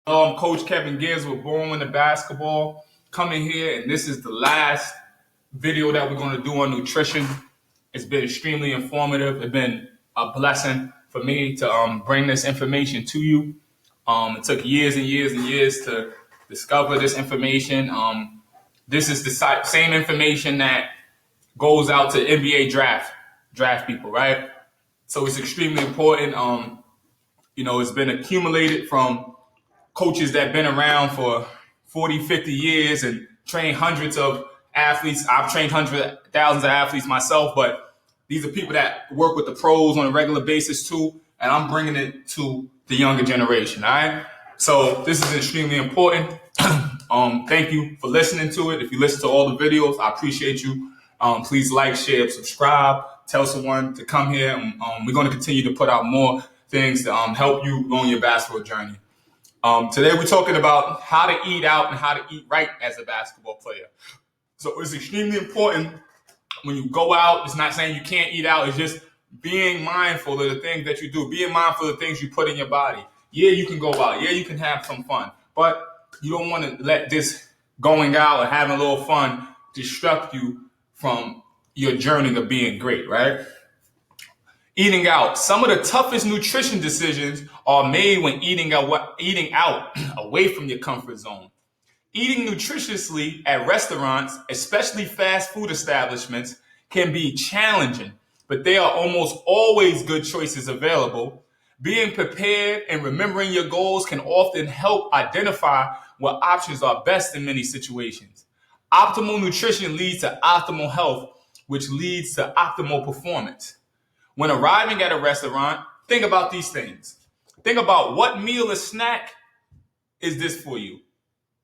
I'm Coach Kevin Gibbs with Born Winner Basketball coming here, and this is the last video that we're going to do on nutrition. It's been extremely informative. It's been a blessing for me to bring this information to you. It took years and years and years to discover this information. This is the same information that goes out to NBA draft people, right? So it's extremely important. It's been accumulated from coaches that have been around for 40, 50 years and trained hundreds of athletes. I've trained thousands of athletes myself, but these are people that work with the pros on a regular basis too, and I'm bringing it to the younger generation, all right? So this is extremely important. Thank you for listening to it. If you listen to all the videos, I appreciate you. Please like, share, subscribe, tell someone to come here. We're going to continue to put out more things to help you on your basketball journey. Today we're talking about how to eat out and how to eat right as a basketball player. So it's extremely important when you go out. It's not saying you can't eat out. It's just being mindful of the things that you do. Being mindful of the things you put in your body. Yeah, you can go out. Yeah, you can have some fun. But you don't want to let this going out and having a little fun distract you from your journey of being great, right? Eating out. Some of the toughest nutrition decisions are made when eating out away from your comfort zone. Eating nutritiously at restaurants, especially fast food establishments, can be challenging, but there are almost always good choices available. Being prepared and remembering your goals can often help identify what options are best in many situations. Optimal nutrition leads to optimal health, which leads to optimal performance. When arriving at a restaurant, think about these things. Think about what meal or snack is this for you,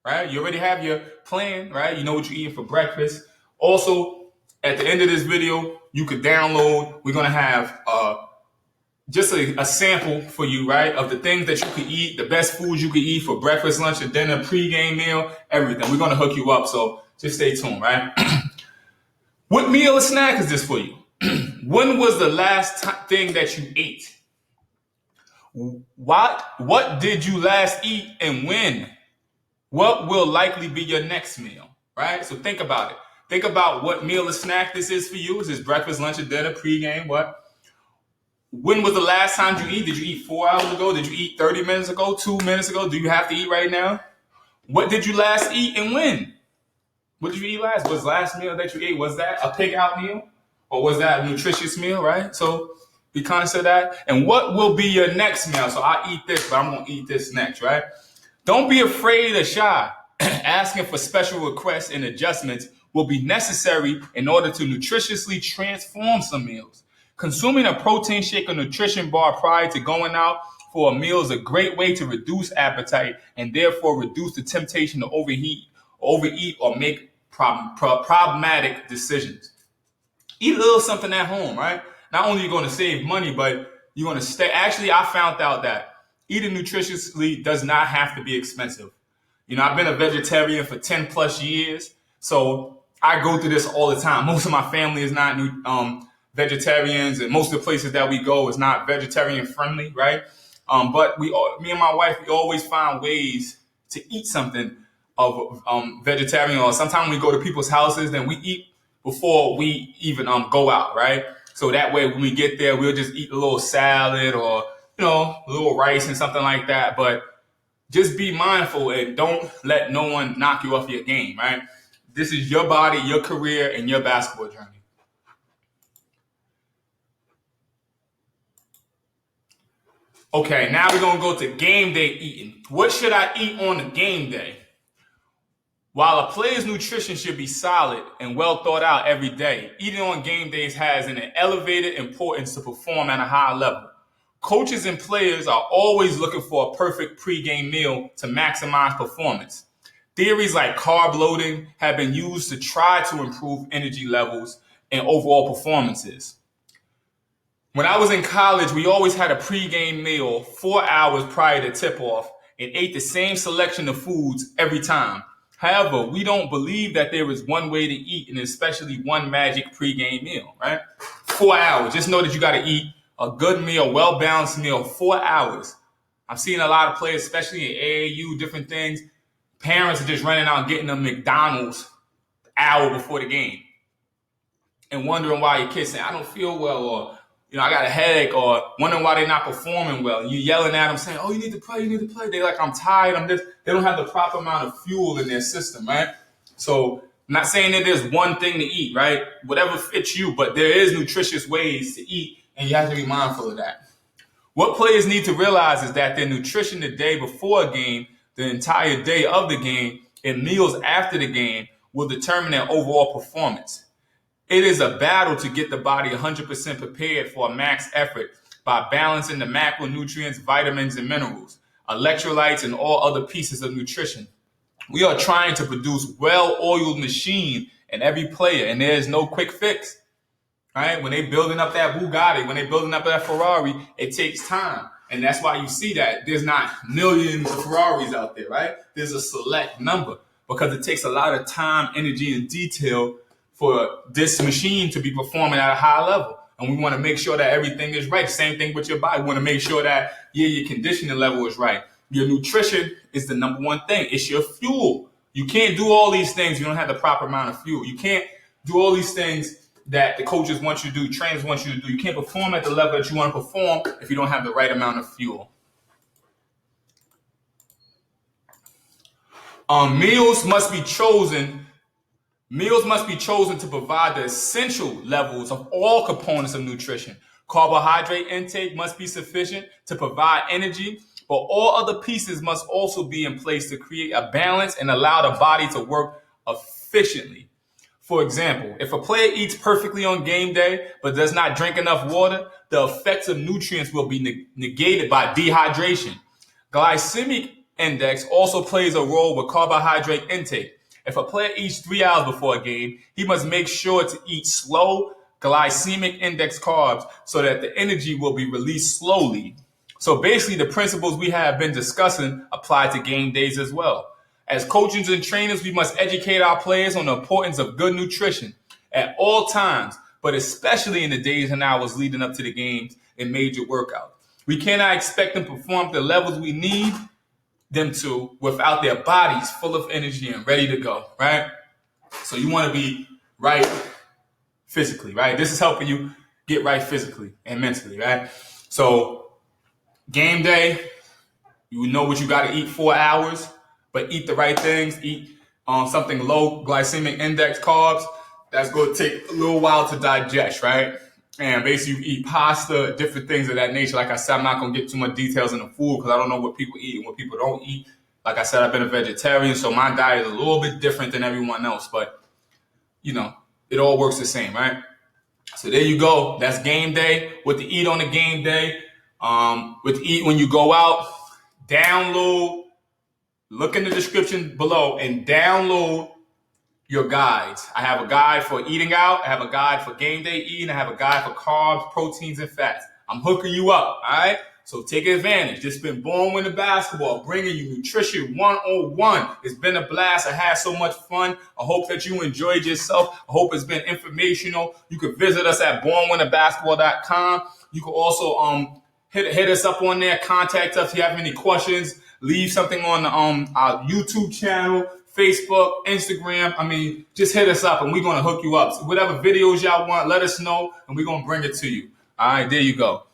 right? You already have your plan, right? You know what you're eating for breakfast. Also, at the end of this video, you could download. We're going to have just a sample for you, right, of the things that you could eat, the best foods you could eat for breakfast, lunch, and dinner, pregame meal, everything. We're going to hook you up, so just stay tuned, right? What meal or snack is this for you? When was the last thing that you ate? What did you last eat and when? What will likely be your next meal, right? So think about it. Think about what meal or snack this is for you. Is this breakfast, lunch, or dinner, pregame, what? When was the last time you eat? Did you eat 4 hours ago? Did you eat 30 minutes ago, 2 minutes ago? Do you have to eat right now? What did you last eat and when? What did you eat last? Was last meal that you ate, was that a pig out meal? Or was that a nutritious meal, right? So be conscious of that. And what will be your next meal? So I eat this, but I'm going to eat this next, right? Don't be afraid or shy. Asking for special requests and adjustments will be necessary in order to nutritiously transform some meals. Consuming a protein shake or nutrition bar prior to going out for a meal is a great way to reduce appetite and therefore reduce the temptation to overeat or make problematic decisions. Eat a little something at home, right? Not only are you going to save money, but you're going to stay. Actually, I found out that eating nutritiously does not have to be expensive. I've been a vegetarian for 10 plus years, so I go through this all the time. Most of my family is not vegetarians, and most of the places that we go is not vegetarian friendly, right? But me and my wife, we always find ways to eat something of vegetarian, or sometimes we go to people's houses, then we eat before we even go out, right? So that way when we get there, we'll just eat a little salad or, a little rice and something like that. But just be mindful and don't let no one knock you off your game, right? This is your body, your career, and your basketball journey. Okay, now we're going to go to game day eating. What should I eat on the game day? While a player's nutrition should be solid and well thought out every day, eating on game days has an elevated importance to perform at a high level. Coaches and players are always looking for a perfect pregame meal to maximize performance. Theories like carb loading have been used to try to improve energy levels and overall performances. When I was in college, we always had a pregame meal 4 hours prior to tip-off and ate the same selection of foods every time. However, we don't believe that there is one way to eat, and especially one magic pregame meal, right? 4 hours. Just know that you got to eat a good meal, well-balanced meal, 4 hours. I'm seeing a lot of players, especially in AAU, different things. Parents are just running out and getting them McDonald's an hour before the game and wondering why your kids saying, I don't feel well, or I got a headache, or wondering why they're not performing well. And you yelling at them saying, oh, you need to play, you need to play. They're like, I'm tired, I'm this. They don't have the proper amount of fuel in their system, right? So I'm not saying that there's one thing to eat, right? Whatever fits you, but there is nutritious ways to eat, and you have to be mindful of that. What players need to realize is that their nutrition the day before a game, the entire day of the game, and meals after the game will determine their overall performance. It is a battle to get the body 100% prepared for a max effort by balancing the macronutrients, vitamins, and minerals, electrolytes, and all other pieces of nutrition. We are trying to produce well-oiled machine in every player, and there is no quick fix. Right? When they building up that Bugatti, when they building up that Ferrari, it takes time. And that's why you see that there's not millions of Ferraris out there, right? There's a select number because it takes a lot of time, energy, and detail for this machine to be performing at a high level. And we want to make sure that everything is right. Same thing with your body. We want to make sure that, your conditioning level is right. Your nutrition is the number one thing. It's your fuel. You can't do all these things if you don't have the proper amount of fuel. You can't do all these things that the coaches want you to do, trainers want you to do. You can't perform at the level that you want to perform if you don't have the right amount of fuel. Meals must be chosen to provide the essential levels of all components of nutrition. Carbohydrate intake must be sufficient to provide energy, but all other pieces must also be in place to create a balance and allow the body to work efficiently. For example, if a player eats perfectly on game day but does not drink enough water, the effects of nutrients will be negated by dehydration. Glycemic index also plays a role with carbohydrate intake. If a player eats 3 hours before a game, he must make sure to eat slow glycemic index carbs so that the energy will be released slowly. So basically, the principles we have been discussing apply to game days as well. As coaches and trainers, we must educate our players on the importance of good nutrition at all times, but especially in the days and hours leading up to the games and major workouts. We cannot expect them to perform at the levels we need them to without their bodies full of energy and ready to go, right? So you want to be right physically, right? This is helping you get right physically and mentally, right? So game day, you know what you got to eat 4 hours. But eat the right things, eat something low glycemic index carbs. That's going to take a little while to digest, right? And basically you eat pasta, different things of that nature. Like I said, I'm not going to get too much details in the food because I don't know what people eat and what people don't eat. Like I said, I've been a vegetarian, so my diet is a little bit different than everyone else. But, it all works the same, right? So there you go. That's game day. What to eat on the game day. What to eat when you go out. Look in the description below and download your guides. I have a guide for eating out. I have a guide for game day eating. I have a guide for carbs, proteins, and fats. I'm hooking you up, all right? So take advantage. This has been Born Winning Basketball, bringing you Nutrition 101. It's been a blast. I had so much fun. I hope that you enjoyed yourself. I hope it's been informational. You can visit us at bornwinningbasketball.com. You can also hit us up on there. Contact us if you have any questions. Leave something on our YouTube channel, Facebook, Instagram. Just hit us up and we're going to hook you up. So whatever videos y'all want, let us know and we're going to bring it to you. All right, there you go.